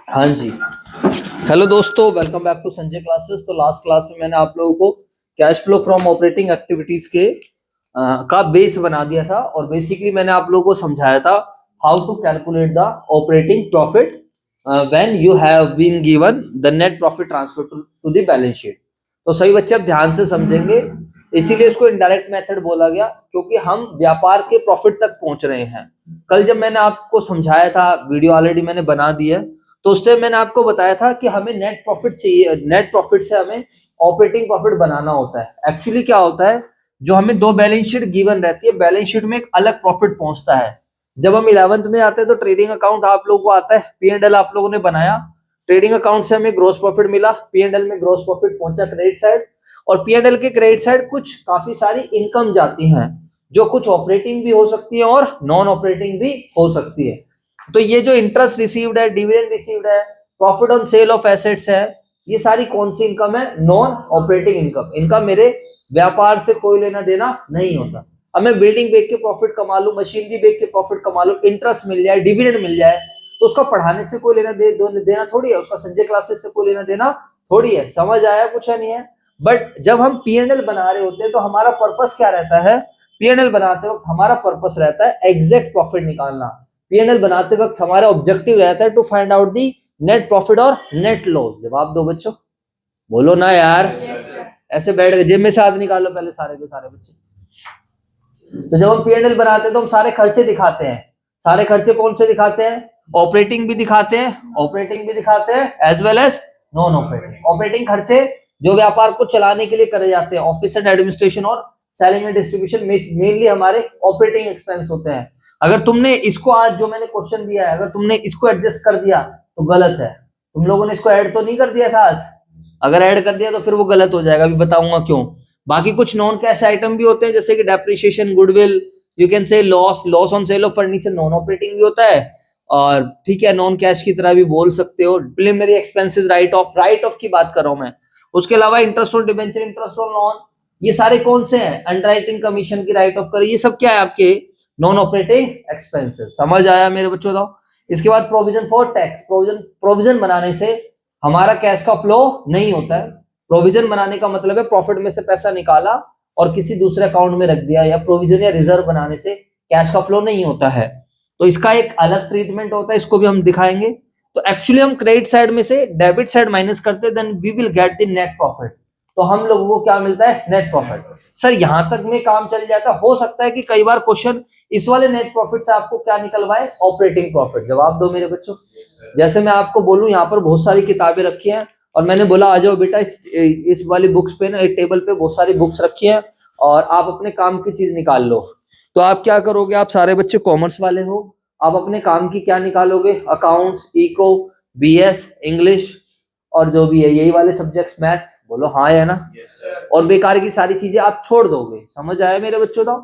हाँ जी। हेलो दोस्तों, welcome back to Sanjay classes. तो लास्ट क्लास में मैंने आप लोगों को cash flow from operating activities के का बेस बना दिया था और बेसिकली मैंने आप लोगों को समझाया था how to calculate the operating profit when you have been given the net profit transfer to the balance sheet. तो सही बच्चे अब ध्यान से समझेंगे, इसीलिए इसको इनडायरेक्ट मेथड बोला गया क्योंकि हम व्यापार के प्रॉफिट तक पहुंच रहे हैं। कल जब मैंने आपको समझाया था, वीडियो ऑलरेडी मैंने बना दी है, तो उस टाइम मैंने आपको बताया था कि हमें नेट प्रॉफिट चाहिए, नेट प्रॉफिट से हमें ऑपरेटिंग प्रॉफिट बनाना होता है। एक्चुअली क्या होता है, जो हमें दो बैलेंस शीट गिवन रहती है, बैलेंस शीट में एक अलग प्रॉफिट पहुंचता है। जब हम 11th में आते हैं तो ट्रेडिंग अकाउंट आप लोगों को आता है, P&L आप लोगों ने बनाया, ट्रेडिंग अकाउंट से हमें ग्रोस प्रॉफिट मिला, P&L में ग्रोस प्रॉफिट पहुंचा क्रेडिट साइड, और P&L के क्रेडिट साइड कुछ काफी सारी इनकम जाती हैं, जो कुछ ऑपरेटिंग भी हो सकती है और नॉन ऑपरेटिंग भी हो सकती है। तो ये जो इंटरेस्ट रिसीव्ड है, डिविडेंड रिसीव्ड है, profit on sale of assets है, ये सारी कौन सी इनकम है? Non operating income. इनका मेरे व्यापार से कोई लेना देना नहीं होता। अब मैं बिल्डिंग बेच के प्रॉफिट कमा लूं, मशीनरी बेच के प्रॉफिट कमा लूं, इंटरेस्ट मिल जाए, डिविडेंड मिल जाए, तो उसका पढ़ाने से कोई लेना देना थोड़ी है, उसका संजय क्लासेस से कोई लेना देना थोड़ी है। समझ आया? कुछ है नहीं है। बट जब हम P&L बना रहे होते हैं तो हमारा पर्पस क्या रहता है? P&L बनाते वक्त हमारा पर्पस रहता है एग्जैक्ट प्रॉफिट निकालना। P&L बनाते वक्त हमारा ऑब्जेक्टिव रहता है to find out the net profit और नेट लॉस। जवाब दो बच्चों, बोलो ना यार। ऐसे बैठ के जेब में से हाथ निकालो पहले सारे के सारे बच्चे। तो जब हम P&L बनाते हैं तो हम सारे खर्चे दिखाते हैं। सारे खर्चे कौन से दिखाते हैं? ऑपरेटिंग भी दिखाते हैं as well as non operating. Operating खर्चे जो व्यापार को चलाने के लिए करे जाते हैं, ऑफिस एंड एडमिनिस्ट्रेशन और सेलिंग एंड डिस्ट्रीब्यूशन मेनली हमारे ऑपरेटिंग एक्सपेंस होते हैं। अगर तुमने इसको, आज जो मैंने क्वेश्चन दिया है, अगर तुमने इसको एडजस्ट कर दिया तो गलत है। तुम लोगों ने इसको ऐड तो नहीं कर दिया था आज? अगर ऐड कर दिया तो फिर वो गलत हो जाएगा, अभी बताऊंगा क्यों। बाकी कुछ नॉन कैश आइटम भी होते हैं, जैसे कि depreciation, goodwill, you can say loss on sale of furniture, non operating भी होता है, और ठीक है नॉन कैश की तरह भी बोल सकते हो। प्रिलिमिनरी एक्सपेंसेस, राइट ऑफ की बात कर रहा हूं मैं। उसके अलावा interest on debenture, interest on loan, ये सारे कौन से हैं? अंडरराइटिंग कमीशन की राइट ऑफ करे, ये सब क्या है? आपके नॉन ऑपरेटिंग एक्सपेंसेस। समझ आया मेरे बच्चों? तो इसके बाद प्रोविजन फॉर टैक्स। प्रोविजन बनाने से हमारा कैश का फ्लो नहीं होता है। प्रोविजन बनाने का मतलब है प्रॉफिट में से पैसा निकाला और किसी दूसरे अकाउंट में रख दिया, या प्रोविजन या रिजर्व बनाने से कैश का फ्लो नहीं होता है। तो इसका एक अलग ट्रीटमेंट होता है, इसको भी हम दिखाएंगे। तो एक्चुअली हम क्रेडिट साइड में से डेबिट साइड माइनस करते हैं, then we will get the net profit. तो हम लोगों को क्या मिलता है? Net profit. सर यहां तक में काम चल जाता, हो सकता है कि कई बार क्वेश्चन इस वाले नेट प्रॉफिट से आपको क्या निकलवाए? Operating profit. जवाब दो मेरे बच्चों। जैसे मैं आपको बोलूं, यहाँ पर बहुत सारी किताबें रखी हैं और मैंने बोला आ जाओ बेटा, इस वाली बुक्स पे ना, एक टेबल पे बहुत सारी बुक्स रखी हैं और आप अपने काम की चीज निकाल लो। तो आप क्या करोगे? आप सारे बच्चे कॉमर्स वाले हो, आप अपने काम की क्या निकालोगे? अकाउंट्स, इको, बीएस, इंग्लिश और जो भी है यही वाले सब्जेक्ट्स, मैथ्स। बोलो हाँ या ना? और बेकार की सारी चीजें आप छोड़ दोगे। समझ आया मेरे बच्चों?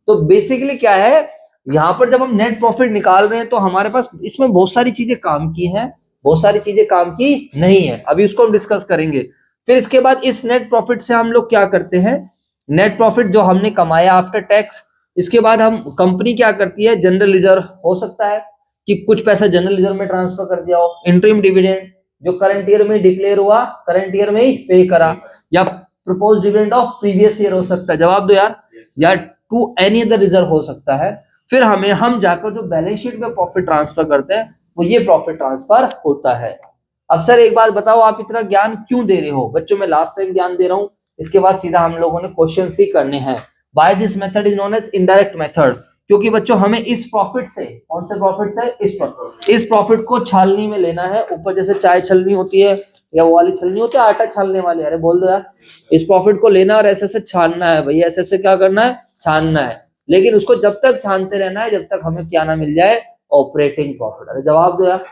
तो बेसिकली क्या है, यहाँ पर जब हम नेट प्रॉफिट निकाल रहे हैं तो हमारे पास इसमें बहुत सारी चीजें काम की हैं, बहुत सारी चीजें काम की नहीं है। अभी उसको हम डिस्कस करेंगे। फिर इसके बाद इस नेट प्रॉफिट से हम लोग क्या करते हैं? नेट प्रॉफिट जो हमने कमाया आफ्टर टैक्स, इसके बाद हम, कंपनी क्या करती है? जनरल रिजर्व, हो सकता है कि कुछ पैसा जनरल रिजर्व में ट्रांसफर कर दिया हो, इंटरिम डिविडेंड जो करंट ईयर में डिक्लेयर हुआ, करंट ईयर में ही पे करा, या propose dividend of previous year हो सकता है। जवाब दो यार। या टू एनी अदर रिजर्व हो सकता है। फिर हम जाकर जो बैलेंस शीट में प्रॉफिट ट्रांसफर करते हैं, वो ये प्रॉफिट ट्रांसफर होता है। अब सर एक बात बताओ, आप इतना ज्ञान क्यों दे रहे हो? बच्चों मैं लास्ट टाइम ज्ञान दे रहा हूं, इसके बाद सीधा हम लोगों ने क्वेश्चंस ही करने हैं। By this method is known as indirect method, क्योंकि बच्चों हमें इस प्रॉफिट से, कौन से प्रॉफिट से? इस प्रॉफिट को छालनी में लेना है। ऊपर जैसे चाय छलनी होती है, या वो वाली छलनी होती है आटा छालने वाली, अरे बोल दो यार। इस प्रॉफिट को लेना और ऐसे से छानना है भैया, ऐसे से क्या करना है? छानना है। लेकिन उसको जब तक छानते रहना है जब तक हमें क्या ना मिल जाए? Operating profit. अरे जवाब दो यार।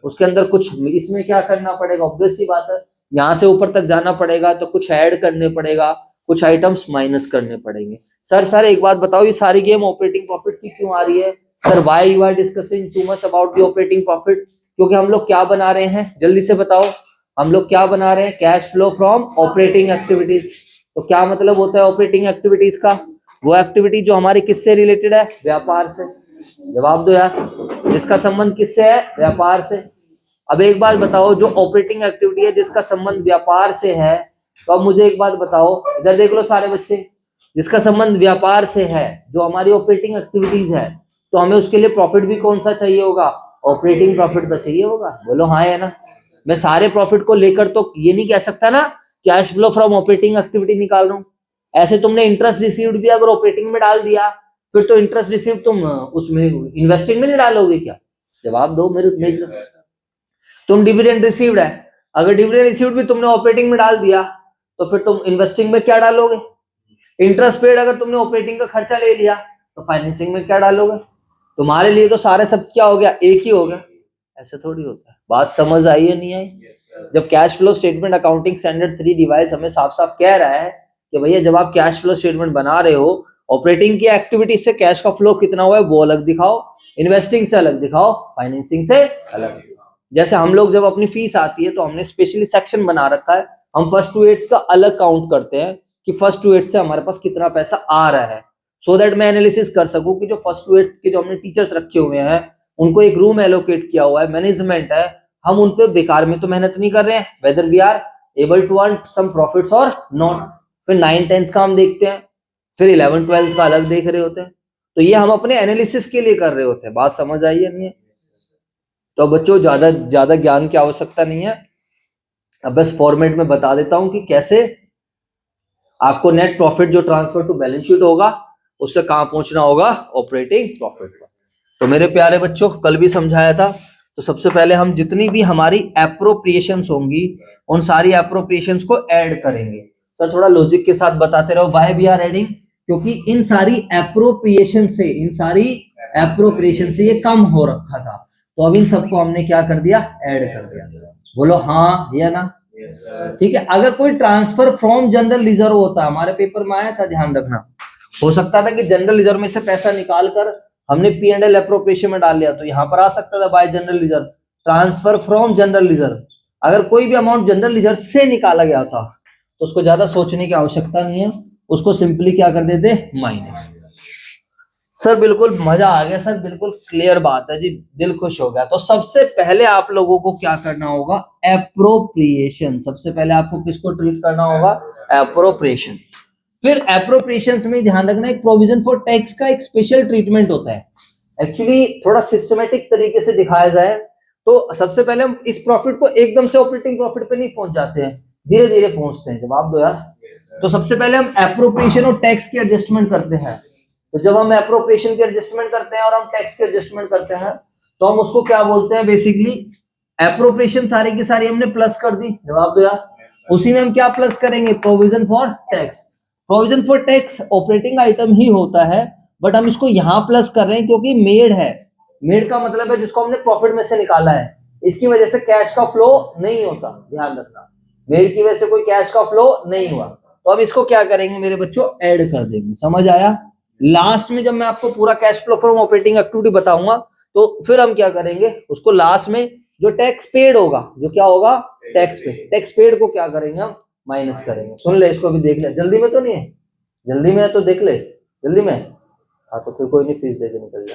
उसके अंदर कुछ, इसमें क्या करना पड़ेगा? ऑब्वियस सी बात है, यहाँ से ऊपर तक जाना पड़ेगा तो कुछ ऐड करने पड़ेगा, कुछ आइटम्स माइनस करने पड़ेंगे। सर एक बात बताओ, ये सारी गेम ऑपरेटिंग प्रॉफिट की क्यों आ रही है? Sir why you are discussing too much about the operating profit? क्योंकि हम लोग क्या बना रहे हैं? जल्दी से बताओ, हम लोग क्या बना रहे हैं? Cash flow from operating activities. तो क्या मतलब होता है ऑपरेटिंग एक्टिविटीज का? वो एक्टिविटी जो हमारी किससे रिलेटेड है? व्यापार से। जवाब दो यार। इसका संबंध किससे है? व्यापार से। अब एक बात बताओ, जो ऑपरेटिंग एक्टिविटी है जिसका संबंध व्यापार से है, तो अब मुझे एक बात बताओ, इधर देख लो सारे बच्चे, जिसका संबंध व्यापार से है, जो हमारी ऑपरेटिंग एक्टिविटीज है, तो हमें उसके लिए प्रॉफिट भी कौन सा चाहिए होगा? ऑपरेटिंग प्रॉफिट तो चाहिए होगा। बोलो हाँ या ना। मैं सारे प्रॉफिट को लेकर तो ये नहीं कह सकता ना cash flow from operating activity निकाल रहा हूं। ऐसे तुमने इंटरेस्ट रिसीव्ड भी अगर ऑपरेटिंग में डाल दिया, फिर तो इंटरेस्ट रिसीव्ड तुम उसमें इन्वेस्टिंग में नहीं डालोगे क्या? जवाब दो मेरे। तुम डिविडेंड रिसीव्ड है, अगर डिविडेंड रिसीव्ड भी तुमने ऑपरेटिंग में डाल दिया, तो फिर तुम इन्वेस्टिंग में क्या डालोगे? इंटरेस्ट पेड अगर तुमने ऑपरेटिंग का खर्चा ले लिया, तो फाइनेंसिंग में क्या डालोगे? तुम्हारे लिए तो सारे सब क्या हो गया? एक ही हो गया। ऐसे थोड़ी होता है। बात समझ आई है नहीं आई? जब cash flow statement accounting standard 3 device हमें साफ साफ कह रहा है कि भैया जब आप कैश फ्लो स्टेटमेंट बना रहे हो, ऑपरेटिंग की एक्टिविटी से कैश का फ्लो कितना हुआ है वो अलग दिखाओ, इन्वेस्टिंग से अलग दिखाओ, फाइनेंसिंग से अलग। जैसे हम लोग जब अपनी फीस आती है तो हमने स्पेशली सेक्शन बना रखा है, हम फर्स्ट टू एट का अलग काउंट करते हैं कि फर्स्ट टू एट से हमारे पास कितना पैसा आ रहा है, सो दैट मैं एनालिसिस कर सकूं कि जो फर्स्ट टू एट के जो हमने टीचर्स रखे हुए हैं उनको एक रूम एलोकेट किया हुआ है, मैनेजमेंट है, हम उन पे बेकार में तो मेहनत नहीं कर रहे हैं, whether we are able to earn some profits और नॉट। फिर 9th-10th का हम देखते हैं, फिर 11th-12th का अलग देख रहे होते हैं। तो ये हम अपने एनालिसिस के लिए कर रहे होते हैं। बात समझ आई है नहीं है? तो बच्चों ज्यादा ज्ञान की आवश्यकता नहीं है, अब बस फॉर्मेट में बता देता हूं कि कैसे आपको नेट प्रॉफिट जो ट्रांसफर टू बैलेंस शीट होगा उससे कहां पहुंचना होगा? ऑपरेटिंग प्रॉफिट पर। तो मेरे प्यारे बच्चों, कल भी समझाया था, तो सबसे पहले हम जितनी भी हमारी एप्रोप्रिएशंस होंगी उन सारी एप्रोप्रिएशंस को ऐड करेंगे। सर थोड़ा लॉजिक के साथ बताते रहो, व्हाई वी आर एडिंग, क्योंकि इन सारी एप्रोप्रिएशन से ये कम हो रखा था, तो अब इन सबको हमने क्या कर दिया? ऐड कर दिया। बोलो हाँ या ना? ठीक है। अगर कोई ट्रांसफर फ्रॉम जनरल रिजर्व होता, हमारे पेपर में आया था, ध्यान रखना, हो सकता था कि जनरल रिजर्व में से पैसा निकाल कर हमने P&L एप्रोप्रिएशन में डाल लिया, तो यहां पर आ सकता था bye general reserve, transfer from general reserve. अगर कोई भी अमाउंट जनरल रिजर्व से निकाला गया था तो उसको ज्यादा सोचने की आवश्यकता नहीं है, उसको सिंपली क्या कर देते? माइनस। सर बिल्कुल मजा आ गया सर, बिल्कुल क्लियर बात है जी, दिल खुश हो गया। तो सबसे पहले आप लोगों को क्या करना होगा? एप्रोप्रिएशन। सबसे पहले आपको किसको ट्रीट करना होगा? एप्रोप्रिएशन। फिर एप्रोप्रिएशंस में ध्यान रखना, एक प्रोविजन फॉर टैक्स का एक स्पेशल ट्रीटमेंट होता है। एक्चुअली थोड़ा सिस्टमेटिक तरीके से दिखाया जाए तो सबसे पहले हम इस प्रॉफिट को एकदम से ऑपरेटिंग प्रॉफिट पे नहीं पहुंच जाते हैं, धीरे धीरे पहुंचते हैं। जवाब दो यार। तो सबसे पहले हम एप्रोप्रिएशन और टैक्स की एडजस्टमेंट करते हैं। तो जब हम एप्रोप्रिएशन की एडजस्टमेंट करते हैं और हम टैक्स की एडजस्टमेंट करते हैं, तो हम उसको क्या बोलते हैं? बेसिकली एप्रोप्रिएशन सारी की सारी हमने प्लस कर दी। जवाब दो यार। उसी में हम क्या प्लस करेंगे? Provision for tax. Provision for tax operating item ही होता है, बट हम इसको यहां प्लस कर रहे हैं क्योंकि मेड है। मेड का मतलब है जिसको हमने प्रॉफिट में से निकाला है, इसकी वजह से कैश का फ्लो नहीं होता, ध्यान रखना। मेड की वजह से कोई कैश का फ्लो नहीं हुआ, तो अब इसको क्या करेंगे मेरे बच्चों? ऐड कर देंगे। समझ आया? लास्ट में जब मैं आपको पूरा cash flow from operating activity बताऊंगा, तो फिर हम क्या करेंगे? उसको लास्ट में जो टैक्स पेड होगा, जो क्या होगा? Tax paid. टैक्स पेड को क्या करेंगे? हम माइनस करेंगे। सुन ले, इसको भी देख ले। जल्दी में तो नहीं है? जल्दी में है तो देख ले। जल्दी में? हाँ तो फिर कोई नहीं, फीस दे के निकल जा।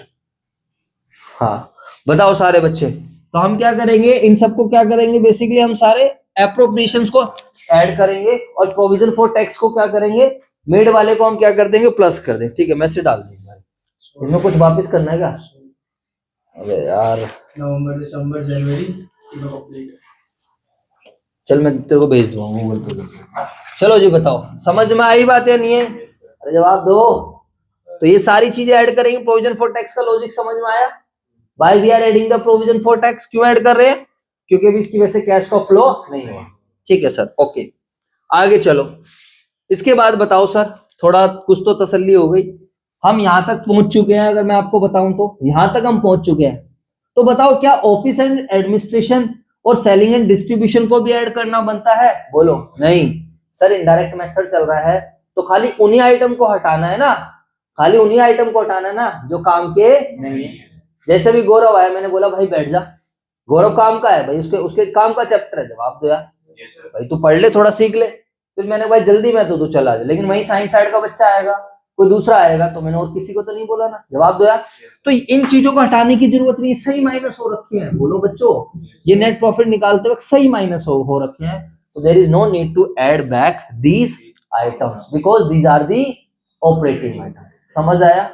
हाँ बताओ सारे बच्चे, तो हम क्या करेंगे? इन सबको क्या करेंगे? बेसिकली हम सारे एप्रोप्रिएशंस को ऐड करेंगे और प्रोविजन फॉर टैक्स को क्या करेंगे? मेड वाले को हम क्या कर देंगे? प्लस कर देंगे। ठीक है, मैसेज डाल देंगे। इसमें कुछ वापस करना है क्या? अबे यार, नवंबर दिसंबर जनवरी चल मैं तेरे को भेज दूंगा गूगल पे। चलो जी बताओ, समझ में आई बात या नहीं है? अरे जवाब दो। तो ये सारी चीजें ऐड करेंगे। प्रोविजन फॉर टैक्स का लॉजिक समझ में आया? Why we are adding the provision for tax? क्यों ऐड कर रहे हैं? क्योंकि अभी इसकी वजह से कैश का फ्लो नहीं हुआ। ठीक है सर, ओके आगे चलो। इसके बाद बताओ सर, थोड़ा कुछ तो तसल्ली हो गई, हम यहां तक पहुंच चुके हैं। अगर मैं आपको बताऊं तो यहां तक हम पहुंच चुके हैं। तो बताओ क्या ऑफिस एंड एडमिनिस्ट्रेशन और सेलिंग एंड डिस्ट्रीब्यूशन को भी ऐड करना बनता है? बोलो नहीं सर, इनडायरेक्ट मेथड चल रहा है, तो खाली उन्हीं आइटम को हटाना है ना, खाली उन्हीं आइटम को हटाना है ना जो काम के नहीं है। जैसे भी गौरव आया, मैंने बोला भाई बैठ जा, गौरव काम का है भाई, उसके उसके काम का चैप्टर है। जवाब दो यार। भाई तू पढ़ ले, थोड़ा सीख ले। फिर मैंने भाई जल्दी में तो तू चला जा, लेकिन वही साइंस साइड का बच्चा आएगा, कोई दूसरा आएगा तो मैंने और किसी को तो नहीं बोला ना, जवाब दो यार। तो इन चीजों को हटाने की जरूरत नहीं, सही माइनस हो रखे हैं, बोलो बच्चों, ये नेट प्रॉफिट निकालते वक्त सही माइनस हो रखे हैं, तो there is no need to add back these items because these are the operating item. समझ आया?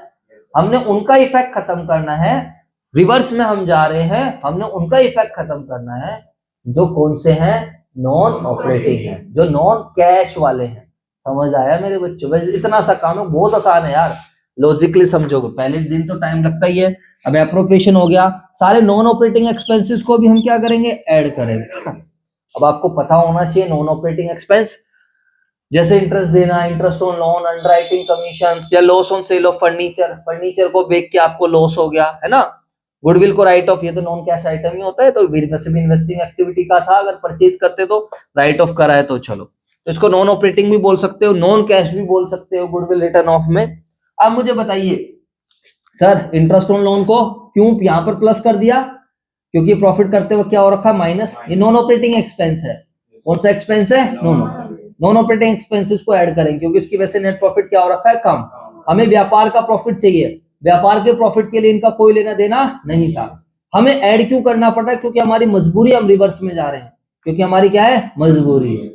हमने उनका इफेक्ट खत्म करना है, रिवर्स में हम जा रहे हैं, हमने उनका इफेक्ट खत्म करना है जो कौन से हैं, नॉन ऑपरेटिंग है, जो नॉन कैश वाले हैं। समझ आया मेरे बच्चों? बस इतना सा काम है, बहुत आसान है यार, लॉजिकली समझोगे। पहले दिन तो टाइम लगता ही है। अब एप्रोप्रिएशन हो गया, सारे नॉन ऑपरेटिंग एक्सपेंसेस को भी हम क्या करेंगे, ऐड करेंगे। अब आपको पता होना चाहिए नॉन ऑपरेटिंग एक्सपेंस जैसे इंटरेस्ट देना, interest on loan, underwriting commissions, या loss on sale of furniture, furniture को बेच के आपको लॉस हो गया है ना, गुडविल को राइट ऑफ, ये तो नॉन कैश आइटम ही होता है, तो वैसे भी इन्वेस्टिंग एक्टिविटी का था, अगर परचेज करते तो राइट ऑफ करा है तो चलो, तो इसको नॉन ऑपरेटिंग भी बोल सकते हो, नॉन कैश भी बोल सकते हो गुडविल रिटर्न ऑफ में। अब मुझे बताइए सर, इंटरेस्ट ऑन लोन को क्यों यहां पर प्लस कर दिया, क्योंकि प्रॉफिट करते हुए क्या हो रखा है, माइनस, ये नॉन ऑपरेटिंग एक्सपेंस है। कौन सा एक्सपेंस है, नॉन ऑपरेटिंग एक्सपेंसेस को ऐड करेंगे, क्योंकि इसकी वजह से नेट प्रॉफिट क्या हो रखा है, कम। हमें व्यापार का प्रॉफिट चाहिए, व्यापार के प्रॉफिट के लिए इनका कोई लेना देना नहीं था, हमें ऐड क्यों करना पड़ा, क्योंकि हमारी मजबूरी, हम रिवर्स में जा रहे हैं, क्योंकि हमारी क्या है, मजबूरी है।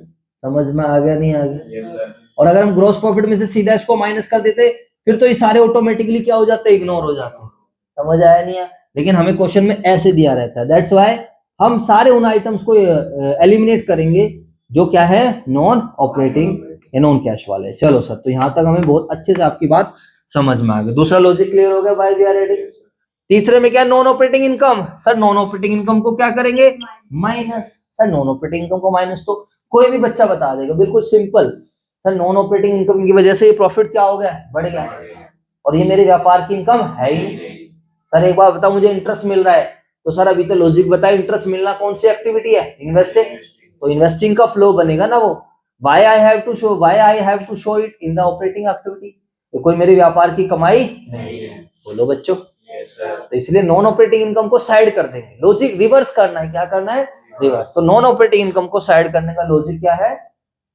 समझ में आ गया, नहीं आ गया? और अगर हम ग्रॉस प्रॉफिट में से सीधा इसको माइनस कर देते, फिर तो ये सारे ऑटोमेटिकली क्या हो जाते, इग्नोर हो जाते। समझ आया नहीं आया? लेकिन हमें क्वेश्चन में ऐसे दिया रहता है, दैट्स व्हाई हम सारे उन आइटम्स को एलिमिनेट करेंगे जो क्या है, नॉन ऑपरेटिंग या नॉन कैश वाले। चलो सर, तो यहां तक हमें बहुत अच्छे से आपकी बात समझ में आ गई। दूसरा लॉजिक क्लियर हो गया, व्हाई वी आर एडिंग। तीसरे में क्या, non operating income. Sir non operating income को क्या करेंगे, minus. Sir non operating income को माइनस तो कोई भी बच्चा बता देगा, बिल्कुल simple. Sir non operating income की वजह से ये प्रॉफिट क्या हो गया, बढ़ गया, और ये मेरे व्यापार की इनकम है ही नहीं। सर एक बार बता, मुझे इंटरेस्ट मिल रहा है, तो सर अभी तो लॉजिक बताया, इंटरेस्ट मिलना कौन सी एक्टिविटी है, इन्वेस्टिंग, तो इन्वेस्टिंग का फ्लो बनेगा ना वो। Why I have to show it in the operating activity, तो कोई मेरे व्यापार की कमाई नहीं है, बोलो बच्चों। तो इसलिए नॉन ऑपरेटिंग इनकम को साइड कर देंगे, लॉजिक रिवर्स करना है, क्या करना है, रिवर्स। तो नॉन ऑपरेटिंग इनकम को साइड करने का लॉजिक क्या है,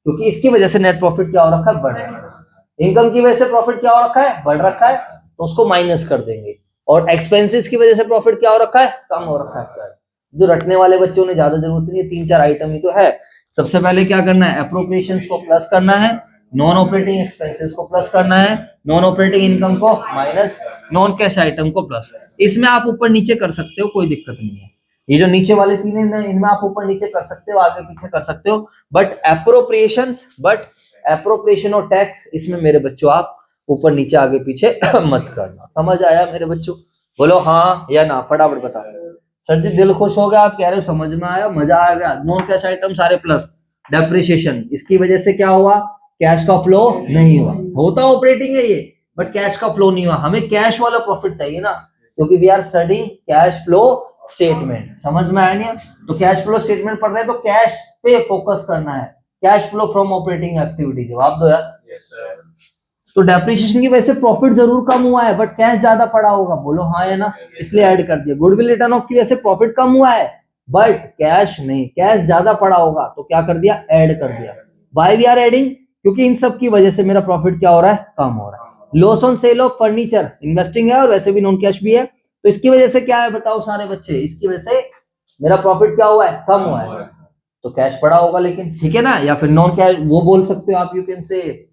क्योंकि इसकी वजह से नेट प्रॉफिट क्या हो रखा है, बढ़ रहा है, इनकम की वजह से प्रॉफिट क्या हो रखा है, बढ़ रखा है, तो उसको माइनस कर देंगे। और एक्सपेंसेस की वजह से प्रॉफिट क्या हो रखा है, कम हो रखा है। जो रटने वाले बच्चों ने ज्यादा जरूरत नहीं है, 3-4 आइटम ही तो है। सबसे पहले क्या करना है, एप्रोप्रिएशंस को प्लस करना है, नॉन ऑपरेटिंग एक्सपेंसेस को प्लस करना है, नॉन ऑपरेटिंग इनकम को माइनस, नॉन कैश आइटम को प्लस। इसमें आप ऊपर नीचे कर सकते हो, कोई दिक्कत नहीं है। ये जो नीचे वाले तीन है, इनमें आप ऊपर नीचे कर सकते हो, आगे पीछे कर सकते हो, बट एप्रोप्रिएशन और टैक्स, इसमें मेरे बच्चों आप ऊपर नीचे आगे पीछे मत करना। समझ आया मेरे बच्चों? बोलो हाँ या ना, फटाफट बताओ। सर जी दिल खुश हो गया, आप कह रहे हो समझ में आया, मजा आ गया। नॉन कैश आइटम सारे प्लस, डेप्रिसिएशन, इसकी वजह से क्या हुआ, कैश का फ्लो नहीं हुआ, होता ऑपरेटिंग है ये, बट कैश का फ्लो नहीं हुआ। हमें कैश वाला प्रॉफिट चाहिए ना, क्योंकि we are studying cash flow statement. समझ में आया नहीं? तो कैश फ्लो स्टेटमेंट पढ़ रहे हैं तो कैश पे फोकस करना है, cash flow from operating activity. जवाब दो यार। Yes sir. तो डेप्रिसिएशन की वजह से प्रॉफिट जरूर कम हुआ है, बट कैश ज्यादा पड़ा होगा, बोलो हाँ या ना, इसलिए ऐड कर दिया। गुडविल रिटर्न ऑफ की वजह से प्रॉफिट कम हुआ है, बट कैश नहीं, कैश ज्यादा पड़ा होगा, तो क्या कर दिया, ऐड कर दिया। व्हाई वी आर एडिंग, क्योंकि इन सब की वजह से मेरा प्रॉफिट क्या हो रहा है, कम हो रहा है। Loss on sale of furniture, investing है और वैसे भी नॉन कैश भी है, तो इसकी वजह से क्या है बताओ सारे बच्चे, इसकी वजह से मेरा प्रॉफिट क्या हुआ है, कम हुआ है, तो कैश पड़ा होगा लेकिन, ठीक है ना। या फिर नॉन कैश वो बोल सकते हो आप, you can say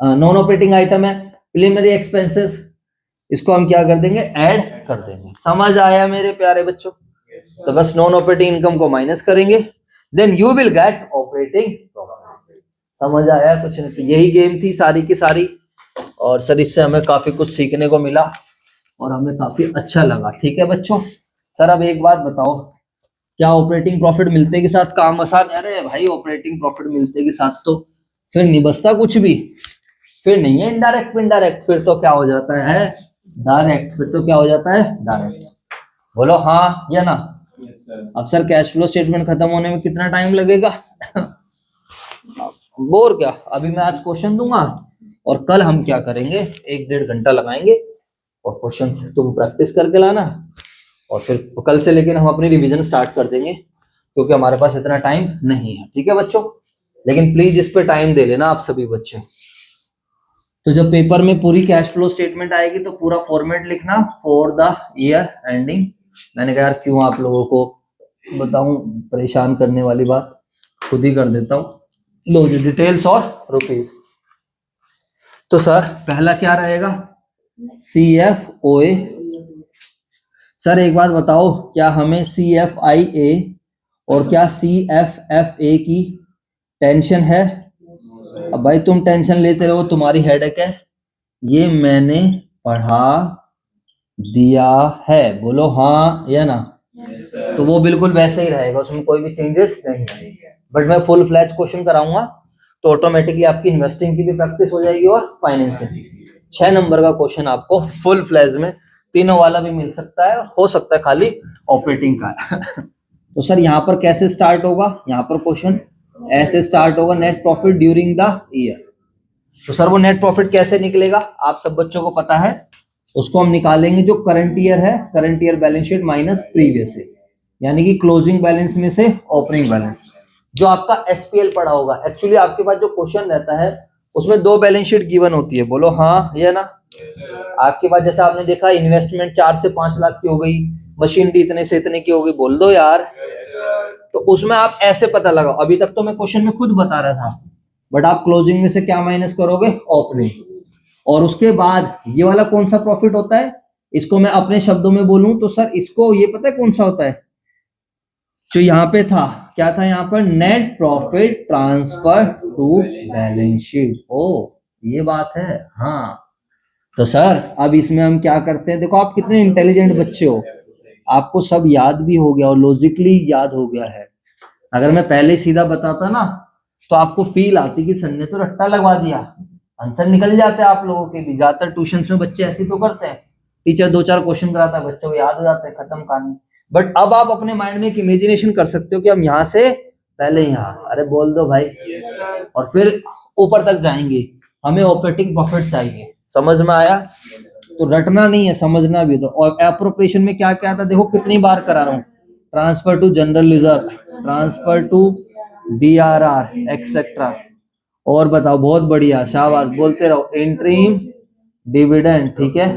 non operating item है, प्रिलिमिनरी एक्सपेंसेस, इसको हम क्या कर देंगे, ऐड कर देंगे। समझ आया मेरे प्यारे बच्चों? तो बस नॉन ऑपरेटिंग इनकम को माइनस करेंगे, then you will get operating profit. समझ आया? कुछ नहीं, यही गेम थी सारी की सारी, और सर इससे हमें काफी कुछ सीखने को मिला और हमें काफी अच्छा लगा। ठीक है बच्चों? सर अब एक बात बताओ, क्या ऑपरेटिंग प्रॉफिट मिलते के साथ काम आसान? अरे भाई ऑपरेटिंग प्रॉफिट मिलते के साथ तो फिर नहीं बचता कुछ भी, फिर नहीं है इनडायरेक्ट इनडायरेक्ट, फिर तो क्या हो जाता है, डायरेक्ट। फिर तो क्या हो जाता है, डायरेक्ट। बोलो हाँ या ना। Yes sir. अब सर कैश फ्लो स्टेटमेंट खत्म होने में कितना टाइम लगेगा? बोर क्या, अभी मैं आज क्वेश्चन दूंगा और कल हम क्या करेंगे, 1-1.5 घंटा लगाएंगे और क्वेश्चन तुम प्रैक्टिस करके लाना, और फिर कल से लेकिन हम अपनी रिवीजन स्टार्ट कर देंगे, क्योंकि हमारे पास इतना टाइम नहीं है। ठीक है बच्चों? लेकिन प्लीज इस पे टाइम दे लेना आप सभी बच्चे। तो जब पेपर में पूरी कैश फ्लो स्टेटमेंट आएगी तो पूरा फॉर्मेट लिखना फॉर द ईयर एंडिंग। मैंने कहा यार क्यों आप लोगों को बताऊं, परेशान करने वाली बात, खुद ही कर देता हूं। लो जी डिटेल्स और रुपीस। तो सर पहला क्या रहेगा, CFOA। सर एक बात बताओ, क्या हमें CFIA और क्या CFFA की टेंशन है? अब भाई तुम टेंशन लेते रहो, तुम्हारी हेडेक है, ये मैंने पढ़ा दिया है, बोलो हाँ या ना। तो वो बिल्कुल वैसे ही रहेगा, उसमें कोई भी चेंजेस नहीं है। बट मैं फुल फ्लैज क्वेश्चन कराऊंगा तो ऑटोमेटिकली आपकी इन्वेस्टिंग की भी प्रैक्टिस हो जाएगी और फाइनेंसिंग। 6 नंबर का क्वेश्चन आपको फुल फ्लैज में, तीनों वाला भी मिल सकता है, हो सकता है खाली ऑपरेटिंग का। तो सर यहाँ पर कैसे स्टार्ट होगा, यहाँ पर क्वेश्चन ऐसे स्टार्ट होगा, net profit during the year. तो सर वो नेट प्रॉफिट कैसे निकलेगा, आप सब बच्चों को पता है, उसको हम निकालेंगे जो करंट ईयर है, current year balance sheet minus previous है, यानी कि क्लोजिंग बैलेंस में से ओपनिंग बैलेंस। जो आपका SPL पड़ा होगा, एक्चुअली आपके पास जो क्वेश्चन रहता है उसमें 2 बैलेंस शीट गिवन होती है, बोलो हाँ या ना। आपके पास जैसा आपने देखा इन्वेस्टमेंट 4 से 5 लाख की हो गई, मशीनरी इतने से इतने की हो गई, बोल दो यार। तो उसमें आप ऐसे पता लगाओ, अभी तक तो मैं क्वेश्चन में खुद बता रहा था, बट आप क्लोजिंग में से क्या माइनस करोगे, ओपनिंग। और उसके बाद ये वाला कौन सा प्रॉफिट होता है, इसको मैं अपने शब्दों में बोलूं तो सर इसको ये पता है कौन सा होता है, जो यहाँ पे था, क्या था यहाँ पर, net profit transfer to balance sheet. ओ ये बात है, हाँ। तो सर अब इसमें हम क्या करते हैं, देखो आप कितने इंटेलिजेंट बच्चे हो, आपको सब याद भी हो गया और लॉजिकली याद हो गया है। अगर मैं पहले सीधा बताता ना तो आपको फील आती कि सर ने तो रट्टा लगवा दिया, आंसर निकल जाते हैं आप लोगों के भी। ज्यादातर ट्यूशंस में बच्चे ऐसे तो करते हैं, टीचर 2-4 क्वेश्चन कराता है, बच्चों को याद हो जाता है, खत्म कहानी। बट अब आप अपने माइंड में एक इमेजिनेशन कर सकते हो कि हम यहाँ से पहले यहाँ, अरे बोल दो भाई, और फिर ऊपर तक जाएंगे, हमें ऑपरेटिंग प्रॉफिट चाहिए। समझ में आया? तो रटना नहीं है, समझना भी। तो और एप्रोप्रिएशन में क्या क्या था, देखो कितनी बार करा रहा हूँ, transfer to general reserve, transfer to DRR etcetera. और बताओ, बहुत बढ़िया, शाबाश, बोलते रहो, इंटरिम डिविडेंड, ठीक है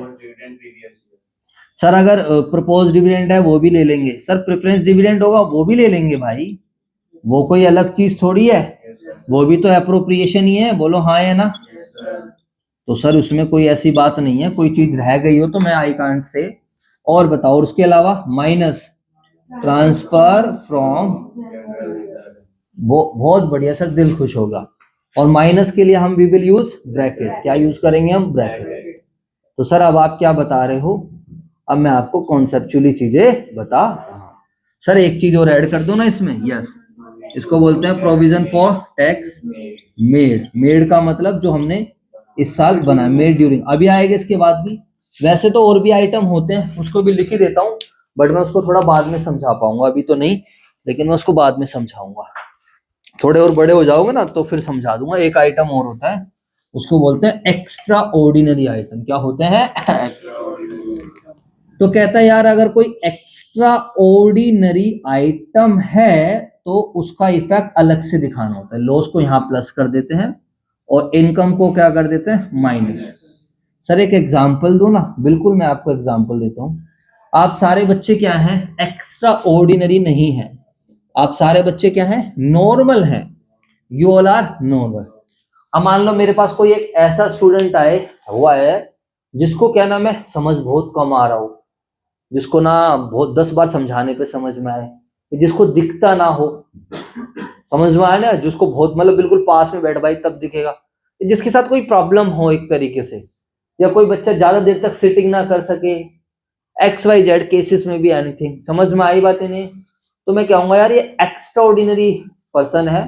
सर। अगर प्रपोज डिविडेंड है वो भी ले लेंगे सर, प्रेफरेंस डिविडेंड होगा वो भी ले लेंगे भाई, वो कोई अलग चीज थोड़ी है, वो भी तो एप्रोप्रिएशन ही है, बोलो हाँ या ना। तो सर उसमें कोई ऐसी बात नहीं है, कोई चीज रह गई हो तो मैं आई कांट से। और बताओ, और उसके अलावा माइनस ट्रांसफर फ्रॉम, वो बहुत बढ़िया सर, दिल खुश होगा। और माइनस के लिए हम वी विल यूज ब्रैकेट, क्या यूज करेंगे हम, ब्रैकेट। तो सर अब आप क्या बता रहे हो, अब मैं आपको कॉन्सेप्चुअली चीजें बता रहा हूं। सर एक चीज और ऐड कर दो ना इसमें, यस, इसको बोलते हैं provision for tax made. Made का मतलब जो हमने इस साल बना, मेड ड्यूरिंग, अभी आएगा इसके बाद भी। वैसे तो और भी आइटम होते हैं, उसको भी लिख ही देता हूँ, बट मैं उसको थोड़ा बाद में समझा पाऊंगा, अभी तो नहीं, लेकिन मैं उसको बाद में समझाऊंगा। थोड़े और बड़े हो जाओगे ना तो फिर समझा दूंगा। एक आइटम और होता है, उसको बोलते हैं एक्स्ट्रा ऑर्डिनरी आइटम। क्या होते हैं? तो कहता है यार अगर कोई एक्स्ट्रा ऑर्डिनरी आइटम है तो उसका इफेक्ट अलग से दिखाना होता है। लॉस को यहाँ प्लस कर देते हैं और इनकम को क्या कर देते हैं, माइनस। सर एक एग्जांपल दो ना, बिल्कुल मैं आपको एग्जांपल देता हूँ। आप सारे बच्चे क्या हैं, एक्स्ट्रा ऑर्डिनरी नहीं है, आप सारे बच्चे क्या हैं, नॉर्मल हैं, यू ऑल आर नॉर्मल। अब मान लो मेरे पास कोई एक ऐसा स्टूडेंट आए हुआ है जिसको क्या नाम है, समझ बहुत कम आ रहा हो, जिसको ना बहुत 10 बार समझाने पे समझ में आए, जिसको दिखता ना हो, समझ में आया ना, जिसको बहुत मतलब बिल्कुल पास में बैठ भाई तब दिखेगा, जिसके साथ कोई प्रॉब्लम हो एक तरीके से, या कोई बच्चा ज्यादा देर तक सिटिंग ना कर सके, XYZ केसेस में भी एनीथिंग। समझ में आई बातें नहीं? तो मैं कहूंगा यार ये एक्स्ट्रा ऑर्डिनरी पर्सन है,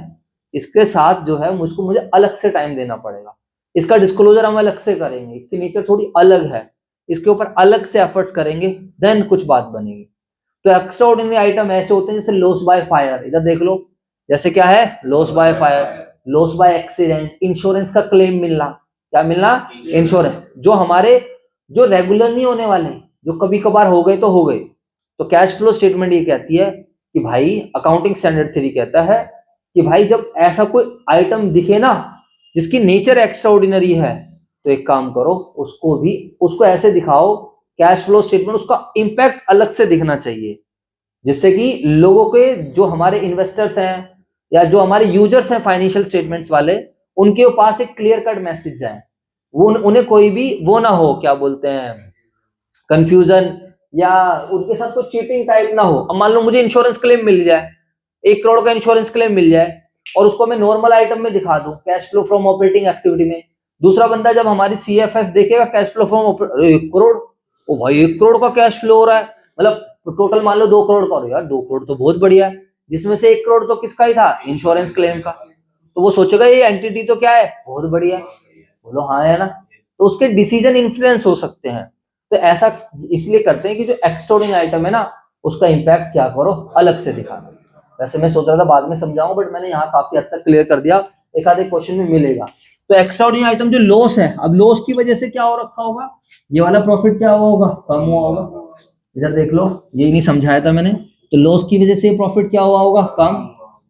इसके साथ जो है मुझे अलग से टाइम देना पड़ेगा, इसका डिस्क्लोजर हम अलग से करेंगे, इसकी नेचर थोड़ी अलग है, इसके ऊपर अलग से एफर्ट्स करेंगे, देन कुछ बात बनेगी। तो एक्स्ट्रा ऑर्डिनरी आइटम ऐसे होते हैं जैसे लॉस बाय फायर, इधर देख लो, जैसे क्या है, loss by fire, loss by accident, insurance का क्लेम मिलना, क्या मिलना, इंश्योरेंस, जो हमारे जो रेगुलर नहीं होने वाले, जो कभी कभार हो गए तो हो गए। तो कैश फ्लो स्टेटमेंट ये कहती है कि भाई, अकाउंटिंग स्टैंडर्ड 3 कहता है कि भाई जब ऐसा कोई आइटम दिखे ना जिसकी नेचर एक्स्ट्रा ऑर्डिनरी है, तो एक काम करो, उसको ऐसे दिखाओ, कैश फ्लो स्टेटमेंट उसका इंपैक्ट अलग से दिखना चाहिए, जिससे कि लोगों के, जो हमारे इन्वेस्टर्स हैं या जो हमारे यूजर्स हैं फाइनेंशियल स्टेटमेंट्स वाले, उनके पास एक क्लियर कट मैसेज जाए, वो उन्हें कोई भी वो ना हो, क्या बोलते हैं, कंफ्यूजन, या उनके साथ कोई चीटिंग टाइप ना हो। अब मान लो मुझे इंश्योरेंस क्लेम मिल जाए, 1 करोड़ का इंश्योरेंस क्लेम मिल जाए, और उसको मैं नॉर्मल आइटम में दिखा दूं, cash flow from operating activity में, दूसरा बंदा जब हमारी सीएफएस देखेगा कैश फ्लो फ्रॉम 1 करोड़, ओ भाई 1 करोड़ का कैश फ्लो हो रहा है, मतलब टोटल मान लो 2 करोड़ का, यार 2 करोड़ तो बहुत बढ़िया है, जिसमें से 1 करोड़ तो किसका ही था, इंश्योरेंस क्लेम का, तो वो सोचेगा ये एंटिटी तो क्या है, बहुत बढ़िया। बोलो हाँ है ना, तो उसके डिसीजन इन्फ्लुएंस हो सकते हैं। तो ऐसा इसलिए करते हैं कि जो एक्स्ट्राऑर्डिनरी आइटम है ना, उसका इंपैक्ट क्या करो, अलग से दिखाना। वैसे मैं सोच रहा था बाद में समझाऊं, बट मैंने यहाँ काफी हद तक क्लियर कर दिया, एक आधे क्वेश्चन में मिलेगा। तो एक्स्ट्राऑर्डिनरी आइटम जो लॉस है, अब लॉस की वजह से क्या हो रखा होगा, ये वाला प्रॉफिट क्या हुआ होगा, कम हुआ होगा। इधर देख लो, यही नहीं समझाया था मैंने, तो लॉस की वजह से प्रॉफिट क्या हुआ होगा, कम।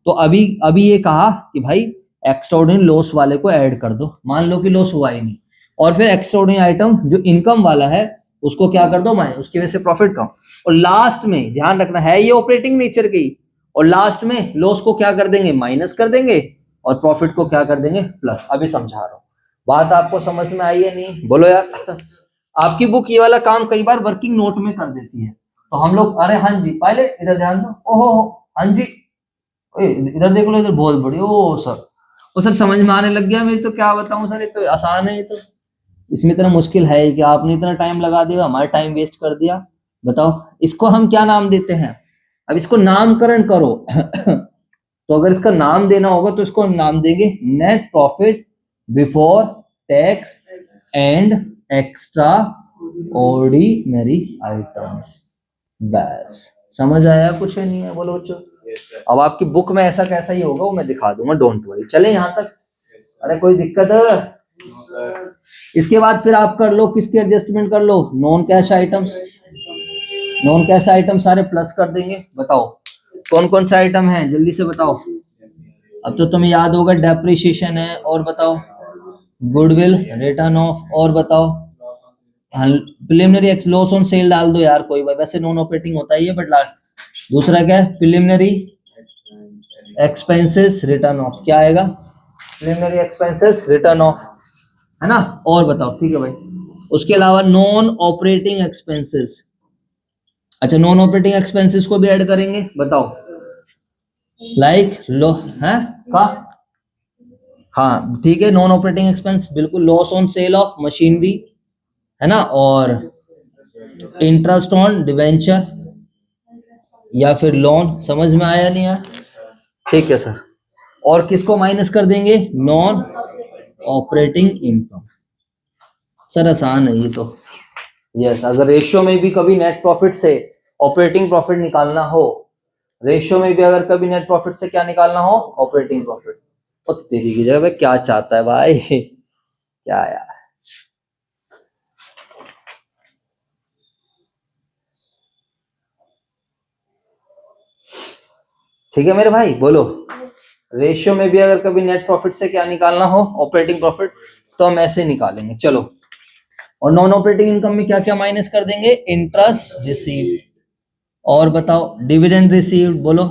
तो अभी अभी ये कहा कि भाई एक्स्ट्राऑर्डिनरी लॉस वाले को ऐड कर दो, मान लो कि लॉस हुआ ही नहीं, और फिर एक्स्ट्राऑर्डिनरी आइटम जो इनकम वाला है उसको क्या कर दो माइनस, उसकी वजह से प्रॉफिट कम, और लास्ट में ध्यान रखना है ये ऑपरेटिंग नेचर की, और लास्ट में लॉस को क्या कर देंगे, माइनस कर देंगे, और प्रॉफिट को क्या कर देंगे, प्लस। अभी समझा रहा हूं, बात आपको समझ में आई है नहीं, बोलो यार। आपकी बुक ये वाला काम कई बार वर्किंग नोट में कर देती है, तो हम लोग, अरे हाँ जी पायलट इधर ध्यान दो, ओहो हाँ जी, इधर देख लो, इधर बहुत बड़ी, ओ सर, ओ सर समझ में आने लग गया मेरी, तो क्या बताऊं सर, ये तो आसान है, ये तो इसमें इतना मुश्किल है कि आपने इतना टाइम लगा दिया, हमारा टाइम वेस्ट कर दिया। बताओ इसको हम क्या नाम देते हैं, अब इसको नामकरण करो। तो अगर इसका नाम देना होगा तो इसको नाम देंगे net profit before tax and extra ordinary items. बस समझ आया, कुछ है नहीं है, बोलो बच्चों। अब आपकी बुक में ऐसा कैसा ही होगा वो मैं दिखा दूंगा, डोंट वरी। चले यहां तक, अरे कोई दिक्कत है? इसके बाद फिर आप कर लो, किसकी एडजस्टमेंट कर लो, non cash items. Non cash item सारे प्लस कर देंगे। बताओ कौन कौन से आइटम हैं, जल्दी से बताओ। अब तो तुम्हें याद होगा, डेप्रिसिएशन है, और बताओ गुडविल, रिटर्न ऑफ, और बताओ प्रिलिमिनरी लॉस ऑन सेल डाल दो यार कोई, वैसे नॉन ऑपरेटिंग होता ही है, बट दूसरा क्या है, प्रिलिमिनरी एक्सपेंसेस रिटर्न ऑफ, क्या आएगा, प्रिलिमिनरी एक्सपेंसेस रिटर्न ऑफ, है ना। और बताओ, ठीक है भाई, उसके अलावा नॉन ऑपरेटिंग एक्सपेंसेस, अच्छा नॉन ऑपरेटिंग एक्सपेंसेस को भी ऐड करेंगे। बताओ लाइक लो है का, हाँ ठीक है, नॉन ऑपरेटिंग एक्सपेंस बिल्कुल, loss on sale of machinery, है ना, और इंटरेस्ट ऑन डिवेंचर या फिर लोन, समझ में आया नहीं आया, ठीक है सर। और किसको माइनस कर देंगे, नॉन ऑपरेटिंग इनकम। सर आसान है ये तो, यस। अगर रेशियो में भी कभी नेट प्रॉफिट से ऑपरेटिंग प्रॉफिट निकालना हो, रेशियो में भी अगर कभी नेट प्रॉफिट से क्या निकालना हो, ऑपरेटिंग प्रॉफिट, तो तेरी की जगह क्या चाहता है भाई, क्या यार। ठीक है मेरे भाई, बोलो। रेशियो में भी अगर कभी नेट प्रॉफिट से क्या निकालना हो, ऑपरेटिंग प्रॉफिट, तो हम ऐसे निकालेंगे, चलो। और नॉन ऑपरेटिंग इनकम में क्या क्या माइनस कर देंगे, इंटरेस्ट रिसीव्ड, और बताओ डिविडेंड रिसीव्ड, बोलो,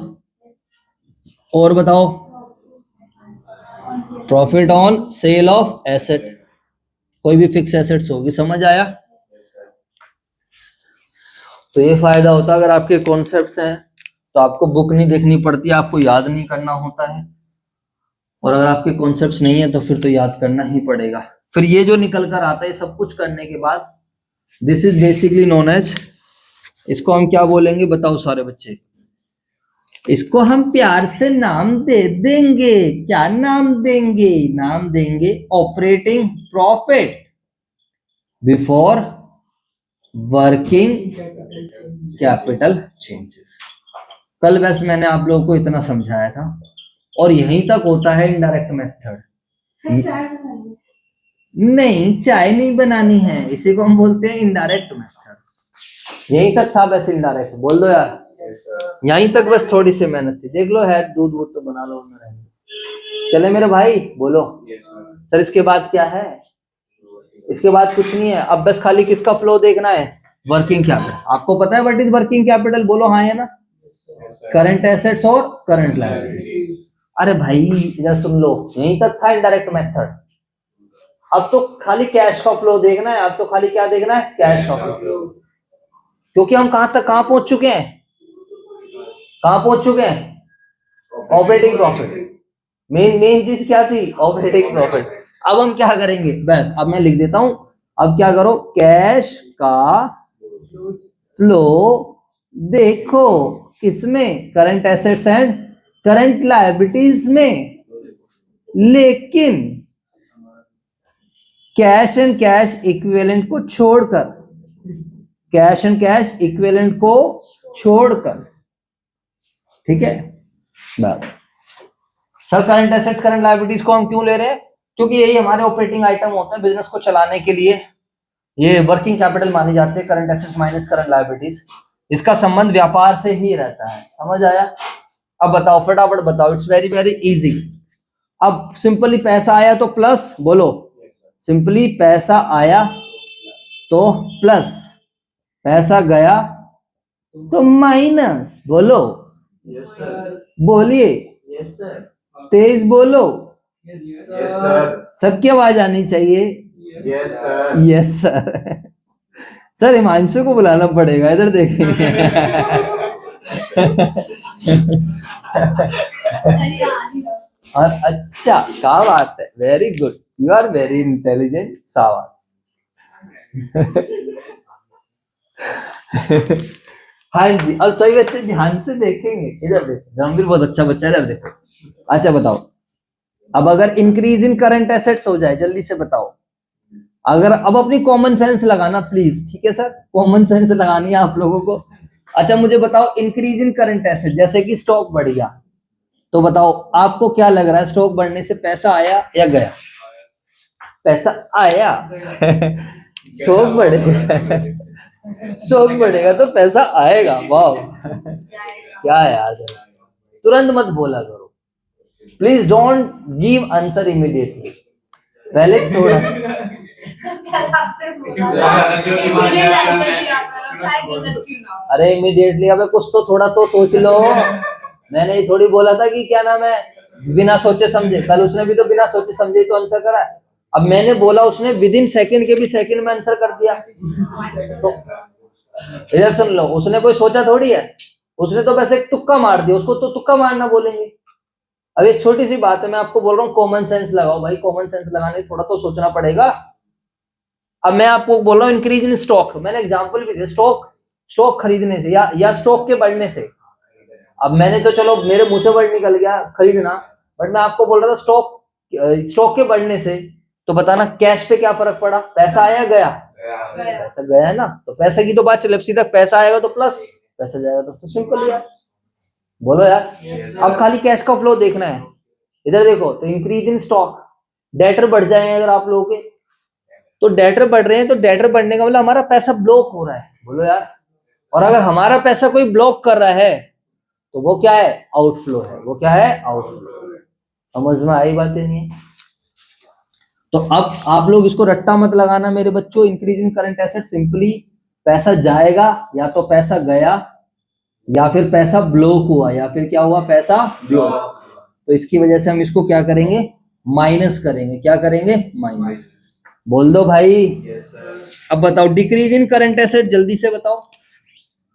और बताओ profit on sale of asset, कोई भी फिक्स एसेट्स होगी, समझ आया। तो ये फायदा होता है अगर आपके कॉन्सेप्ट्स हैं तो आपको बुक नहीं देखनी पड़ती, आपको याद नहीं करना होता है, और अगर आपके कॉन्सेप्ट्स नहीं है तो फिर तो याद करना ही पड़ेगा। फिर ये जो निकल कर आता है सब कुछ करने के बाद, this is basically known as, इसको हम क्या बोलेंगे बताओ सारे बच्चे, इसको हम प्यार से नाम दे देंगे, क्या नाम देंगे, नाम देंगे operating profit before working capital changes. कल बस मैंने आप लोगों को इतना समझाया था, और यहीं तक होता है इनडायरेक्ट मेथड। नहीं चाय नहीं बनानी है, इसी को हम बोलते हैं इनडायरेक्ट मेथड। यहीं तक था बस इनडायरेक्ट, बोल दो यार, यहीं तक बस थोड़ी सी मेहनत थी। देख लो है दूध वूध तो बना लो, चले मेरे भाई, बोलो सर इसके बाद क्या है, इसके बाद कुछ नहीं है, अब बस खाली किसका फ्लो देखना है, वर्किंग कैपिटल। आपको पता है व्हाट इज वर्किंग कैपिटल, बोलो हाँ या ना। करंट एसेट्स और करंट लायबिलिटीज। अरे भाई इधर सुन लो, यहीं तक था इनडायरेक्ट मेथड। अब तो खाली कैश का फ्लो देखना है, अब तो खाली क्या देखना है, कैश का फ्लो। क्योंकि हम कहां पहुंच चुके हैं, ऑपरेटिंग प्रॉफिट। मेन चीज क्या थी, ऑपरेटिंग प्रॉफिट। अब हम क्या करेंगे, बस अब मैं लिख देता हूं, अब क्या करो, कैश का फ्लो देखो किसमें, current assets and current liabilities में, लेकिन कैश एंड कैश इक्विवेलेंट को छोड़कर, कैश एंड कैश इक्विवेलेंट को छोड़कर, ठीक है। बस sir current assets current liabilities को हम क्यों ले रहे हैं, क्योंकि यही हमारे ऑपरेटिंग आइटम होते हैं बिजनेस को चलाने के लिए, ये वर्किंग कैपिटल माने जाते हैं, current assets minus current liabilities. इसका संबंध व्यापार से ही रहता है, समझ आया। अब बताओ फटाफट बताओ, इट्स वेरी वेरी इजी। अब सिंपली पैसा आया तो प्लस, बोलो सिंपली पैसा आया तो प्लस, पैसा गया तो माइनस, बोलो बोलिए तेज बोलो, सबकी आवाज आनी चाहिए, यस सर। सर हिमांशु को बुलाना पड़ेगा, इधर देखेंगे। और अच्छा क्या बात है, very good, you are very intelligent, सावा। हाँ जी, अब सभी बच्चे ध्यान से देखेंगे, इधर देखो, जमवीर बहुत अच्छा बच्चा है, इधर देखो। अच्छा बताओ, अब अगर इंक्रीज इन करंट एसेट्स हो जाए, जल्दी से बताओ। अगर अब अपनी कॉमन सेंस लगाना प्लीज, ठीक है सर, कॉमन सेंस लगानी है आप लोगों को। अच्छा मुझे बताओ, इंक्रीज इन करंट एसेट, जैसे कि स्टॉक बढ़ गया, तो बताओ आपको क्या लग रहा है, स्टॉक बढ़ने से पैसा आया या गया, पैसा आया। स्टॉक बढ़ेगा, स्टॉक बढ़ेगा तो पैसा आएगा, वाह क्या यार, तुरंत मत बोला करो, please don't give answer immediately, पहले थोड़ा सा। अरे इमीडिएटली, अबे कुछ तो थोड़ा तो सोच लो। मैंने ये थोड़ी बोला था कि क्या नाम है, बिना सोचे समझे, कल उसने भी तो बिना सोचे समझे ही तो आंसर करा। अब मैंने बोला, उसने विद इन सेकंड के भी सेकंड में आंसर कर दिया। तो इधर सुन लो, उसने कोई सोचा थोड़ी है, उसने तो वैसे एक तुक्का मार दिया, उसको तो तुक्का मारना बोलेंगे। अब एक छोटी सी बात है, मैं आपको बोल रहा हूँ कॉमन सेंस लगाओ भाई, कॉमन सेंस लगाने थोड़ा तो सोचना पड़ेगा। अब मैं आपको बोल रहा हूँ इंक्रीज इन स्टॉक, मैंने एग्जांपल भी दिया, स्टॉक खरीदने से या स्टॉक के बढ़ने से। अब मैंने तो चलो मेरे मुंह से वर्ड निकल गया खरीदना, बट मैं आपको बोल रहा था स्टॉक के बढ़ने से, तो बताना कैश पे क्या फर्क पड़ा, पैसा आया गया, पैसा गया है ना, तो पैसे की तो बात चले, सीधा पैसा आएगा तो प्लस, पैसा जाएगा तो सिंपल यार, बोलो यार। अब खाली कैश का फ्लो देखना है, इधर देखो, तो इंक्रीज इन स्टॉक, डेटर बढ़ जाएंगे अगर आप लोगों के, तो डेटर बढ़ रहे हैं, तो डेटर बढ़ने का मतलब हमारा पैसा ब्लॉक हो रहा है, बोलो यार। और अगर हमारा पैसा कोई ब्लॉक कर रहा है तो वो क्या है, आउटफ्लो है, वो क्या है, आउटफ्लो। समझ में आई बातें नहीं है? तो अब आप लोग इसको रट्टा मत लगाना मेरे बच्चों, increase in current asset simply पैसा जाएगा, या तो पैसा गया, या फिर पैसा ब्लॉक हुआ, या फिर क्या हुआ, पैसा ब्लॉक। तो इसकी वजह से हम इसको क्या करेंगे, माइनस करेंगे, क्या करेंगे, माइनस। बोल दो भाई। अब बताओ डिक्रीज इन करंट एसेट, जल्दी से बताओ।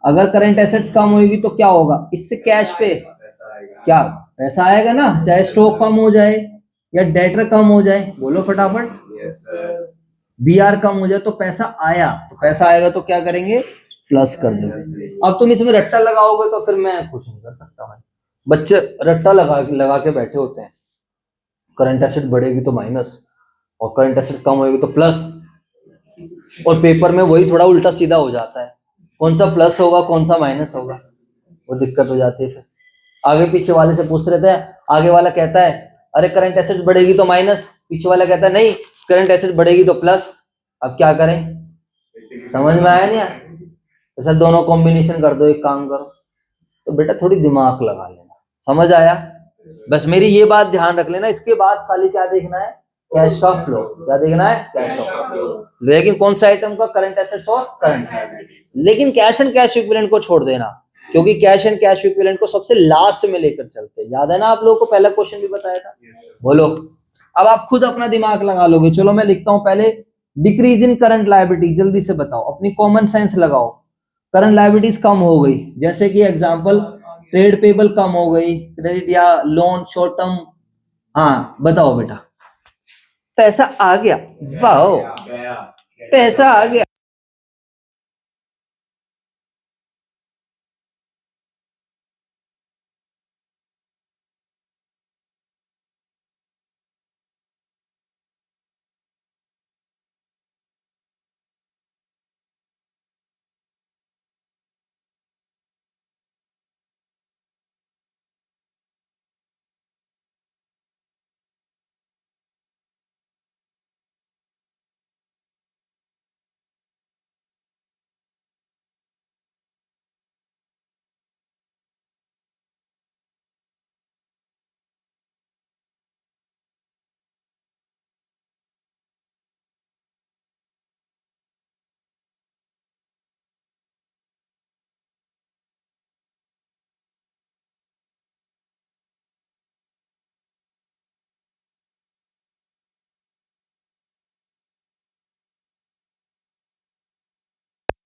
अगर करंट एसेट्स कम होगी तो क्या होगा, इससे कैश पे क्या पैसा आएगा ना, चाहे स्टॉक कम हो जाए या डेटर कम हो जाए, बोलो फटाफट। बीआर कम हो जाए तो पैसा आया, तो पैसा आएगा तो क्या करेंगे, प्लस कर देंगे। अब तुम इसमें रट्टा लगाओगे तो फिर मैं कुछ नहीं कर सकता भाई, बच्चे रट्टा लगा के बैठे होते हैं, करंट एसेट बढ़ेगी तो माइनस और करंट एसेट कम होगी तो प्लस, और पेपर में वही थोड़ा उल्टा सीधा हो जाता है, कौन सा प्लस होगा कौन सा माइनस होगा, वो दिक्कत हो जाती है। फिर आगे पीछे वाले से पूछ रहे थे, आगे वाला कहता है अरे करंट एसेट बढ़ेगी तो माइनस, पीछे वाला कहता है नहीं करंट एसेट बढ़ेगी तो प्लस। अब क्या करें, समझ में आया नहीं? तो सर दोनों कॉम्बिनेशन कर दो, एक काम करो, तो बेटा थोड़ी दिमाग लगा लेना, समझ आया? बस मेरी ये बात ध्यान रख लेना, इसके बाद खाली क्या देखना है, कैश का फ्लो, क्या देखना है, कैश का फ्लो। लेकिन कौन सा आइटम का, करंट एसेट्स और करंट। लेकिन कैश एंड कैश इक्विवेलेंट को छोड़ देना, क्योंकि कैश एंड कैश इक्विवेलेंट को सबसे लास्ट में लेकर चलते हैं। याद है ना आप लोगों को, पहला क्वेश्चन भी बताया था। बोलो, अब आप खुद अपना दिमाग लगा लोगे। चलो मैं लिखता हूं पहले, डिक्रीज इन करंट लायबिलिटी। जल्दी से बताओ, अपनी कॉमन सेंस लगाओ। करंट लायबिलिटीज कम हो गई, जैसे कि एग्जांपल ट्रेड पेबल कम हो गई, क्रेडिट या लोन शॉर्ट टर्म। हाँ बताओ बेटा, पैसा आ गया, वाओ पैसा आ गया।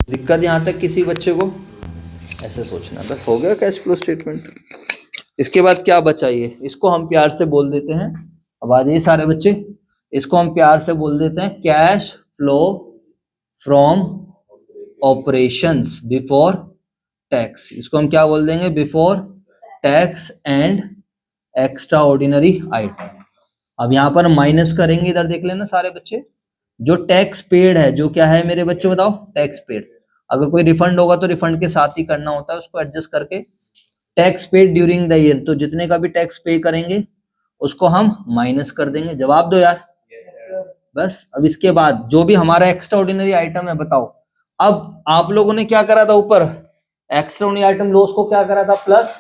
दिक्कत यहां तक किसी बच्चे को, ऐसे सोचना बस हो गया कैश फ्लो स्टेटमेंट। इसके बाद क्या बचा, ये इसको हम प्यार से बोल देते हैं। अब आ जाइए सारे बच्चे, इसको हम प्यार से बोल देते हैं cash flow from operations before tax. इसको हम क्या बोल देंगे, before tax and extra ordinary item. अब यहां पर माइनस करेंगे, इधर देख लेना सारे बच्चे, जो टैक्स पेड है, जो क्या है मेरे बच्चों बताओ, टैक्स पेड। अगर कोई रिफंड होगा तो रिफंड के साथ ही करना होता है, उसको एडजस्ट करके। Tax paid during the year, तो जितने का भी टैक्स पे करेंगे उसको हम माइनस कर देंगे। जवाब दो यार। बस अब इसके बाद जो भी हमारा एक्स्ट्रा ऑर्डिनरी आइटम है बताओ। अब आप लोगों ने क्या करा था ऊपर, एक्स्ट्रा ऑर्डिनरी आइटम लॉस को क्या करा था, प्लस,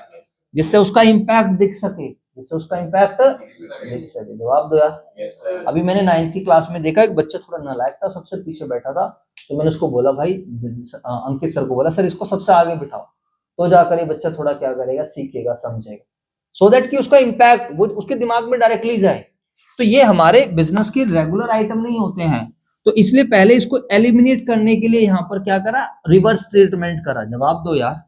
जिससे उसका इंपैक्ट दिख सके, जिससे उसका इंपैक्ट दिख सके। जवाब दो यार। अभी मैंने 9th की क्लास में देखा, एक बच्चा थोड़ा नालायक था, सबसे पीछे बैठा था, तो मैंने उसको बोला भाई, अंकित सर को बोला सर इसको सबसे आगे बिठाओ, तो जाकर ये बच्चा थोड़ा क्या करेगा, सीखेगा, समझेगा, सो दैट कि उसका इंपैक्ट वो उसके दिमाग में डायरेक्टली जाए। तो ये हमारे बिजनेस के रेगुलर आइटम नहीं होते हैं, तो इसलिए पहले इसको एलिमिनेट करने के लिए यहाँ पर क्या करा, रिवर्स ट्रीटमेंट करा। जवाब दो यार।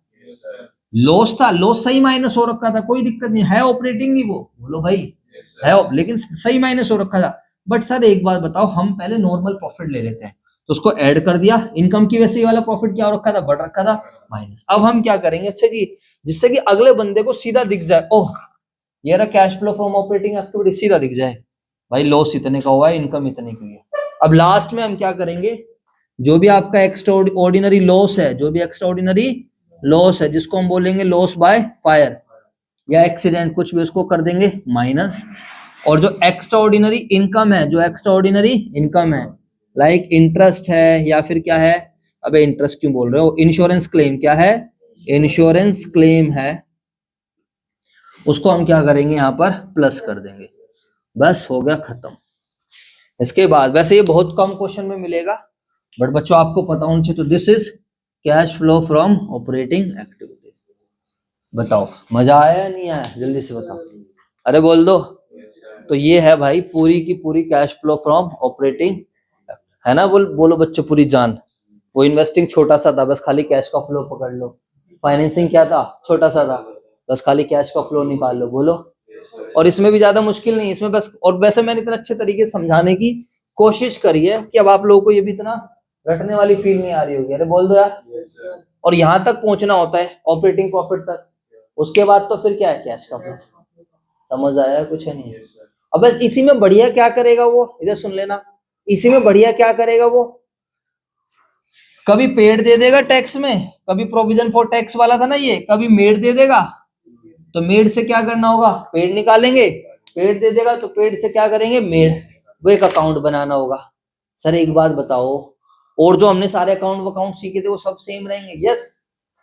लॉस था, लॉस सही माइनस हो रखा था, कोई दिक्कत नहीं है, ऑपरेटिंग ही वो, बोलो भाई है, लेकिन सही माइनस हो रखा था। बट सर एक बात बताओ, हम पहले नॉर्मल प्रॉफिट ले लेते हैं, तो उसको ऐड कर दिया, इनकम की वैसे ये वाला प्रॉफिट क्या हो रखा था, बढ़ रखा था, माइनस। अब हम क्या करेंगे, अच्छा जी, जिससे कि अगले बंदे को सीधा दिख जाए, ओह ये रहा cash flow from operating activity, सीधा दिख जाए भाई लॉस इतने का हुआ है, इनकम इतने की है। अब लास्ट में हम क्या करेंगे, जो भी आपका एक्स्ट्रा ऑर्डिनरी लॉस है, जो भी एक्स्ट्रा ऑर्डिनरी लॉस है, जिसको हम बोलेंगे लॉस बाय फायर या एक्सीडेंट, कुछ भी, उसको कर देंगे माइनस। और जो एक्स्ट्रा ऑर्डिनरी इनकम है, जो एक्स्ट्रा ऑर्डिनरी इनकम है, लाइक इंटरेस्ट है या फिर क्या है, अबे इंटरेस्ट क्यों बोल रहे हो, इंश्योरेंस क्लेम, क्या है, इंश्योरेंस क्लेम है, उसको हम क्या करेंगे, यहाँ पर प्लस कर देंगे। बस हो गया खत्म। इसके बाद वैसे ये बहुत कम क्वेश्चन में मिलेगा, बट बच्चों आपको पता होना चाहिए। तो this is cash flow from operating activities. बताओ मजा आया या नहीं आया, जल्दी से बताओ, अरे बोल दो। तो ये है भाई पूरी की पूरी कैश फ्लो फ्रॉम ऑपरेटिंग, है ना, बोलो बच्चों पूरी जान। वो इन्वेस्टिंग छोटा सा था, बस खाली कैश का फ्लो पकड़ लो। फाइनेंसिंग क्या था, छोटा सा था, बस खाली कैश का फ्लो निकाल लो, बोलो। और इसमें भी ज्यादा मुश्किल नहीं, इसमें बस, और वैसे मैंने इतना अच्छे तरीके से समझाने की कोशिश करी है कि अब आप लोगों को ये भी इतना रटने वाली फील नहीं आ रही होगी, अरे बोल दो यार। और यहां तक पहुंचना होता है ऑपरेटिंग प्रॉफिट तक, उसके बाद तो फिर क्या है, कैश का फ्लो। समझ आया कुछ है, नहीं। अब बस इसी में बढ़िया क्या करेगा वो, इधर सुन लेना, इसी में बढ़िया क्या करेगा वो, कभी पेड दे देगा टैक्स में, कभी प्रोविजन फॉर टैक्स वाला था ना ये, कभी मेड दे देगा, तो मेड से क्या करना होगा, पेड निकालेंगे, पेड दे देगा तो पेड से क्या करेंगे, मेड, वो एक अकाउंट बनाना होगा। सर एक बात बताओ, और जो हमने सारे अकाउंट सीखे थे वो सब सेम रहेंगे, यस।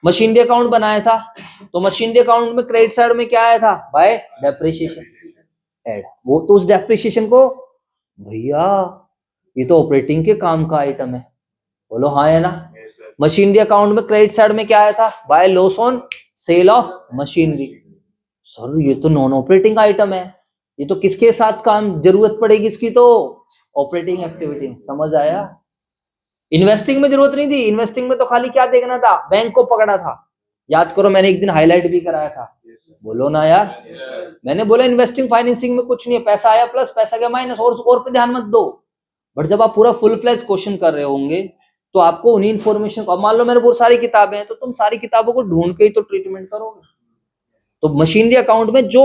मशीनरी अकाउंट बनाया था, तो मशीनरी अकाउंट में क्रेडिट साइड में क्या आया था, बाय डेप्रिसिएशन, ऐड, वो तो उस डेप्रिसिएशन को भैया ये तो ऑपरेटिंग के काम का आइटम है। बोलो हाँ है ना। मशीनरी अकाउंट में क्रेडिट साइड में क्या आया था, by loss on sale of machinery. Sir ये तो नॉन ऑपरेटिंग आइटम है, ये तो किसके साथ काम जरूरत पड़ेगी इसकी, तो ऑपरेटिंग एक्टिविटी में। समझ आया। इन्वेस्टिंग में जरूरत नहीं थी, इन्वेस्टिंग में तो खाली क्या देखना था, बैंक को पकड़ा था। याद करो मैंने एक दिन हाईलाइट भी कराया था। बोलो ना यार। मैंने बोला इन्वेस्टिंग फाइनेंसिंग में कुछ नहीं है, पैसा आया प्लस पैसा गया माइनस, और पे ध्यान मत दो। बट जब आप पूरा फुल फ्लैश क्वेश्चन कर रहे होंगे तो आपको उन्हीं इन्फॉर्मेशन को, मान लो मेरे बहुत सारी किताबें हैं तो तुम सारी किताबों को ढूंढ के ही तो ट्रीटमेंट करोगे। तो मशीनरी अकाउंट में जो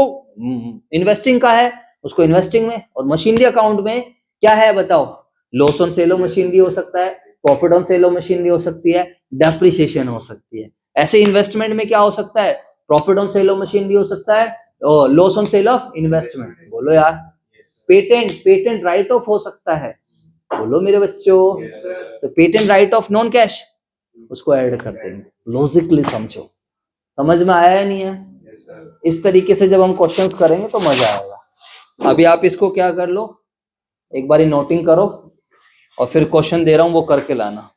इन्वेस्टिंग का है उसको इन्वेस्टिंग में, और मशीनरी अकाउंट में क्या है बताओ, loss on sale of machinery हो सकता है, profit on sale of machinery हो सकती है, डेप्रिसिएशन हो सकती है। ऐसे इन्वेस्टमेंट में क्या हो सकता है, profit on sale of machinery हो सकता है और loss on sale of investment. बोलो यार। पेटेंट राइट ऑफ हो सकता है। बोलो मेरे बच्चों। तो patent right of non cash उसको ऐड कर देंगे। लॉजिकली समझो। समझ में आया या नहीं है। इस तरीके से जब हम क्वेश्चंस करेंगे तो मजा आएगा। अभी आप इसको क्या कर लो, एक बारी नोटिंग करो और फिर क्वेश्चन दे रहा हूं वो करके लाना।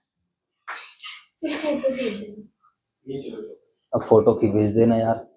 अब फोटो की भेज देना यार।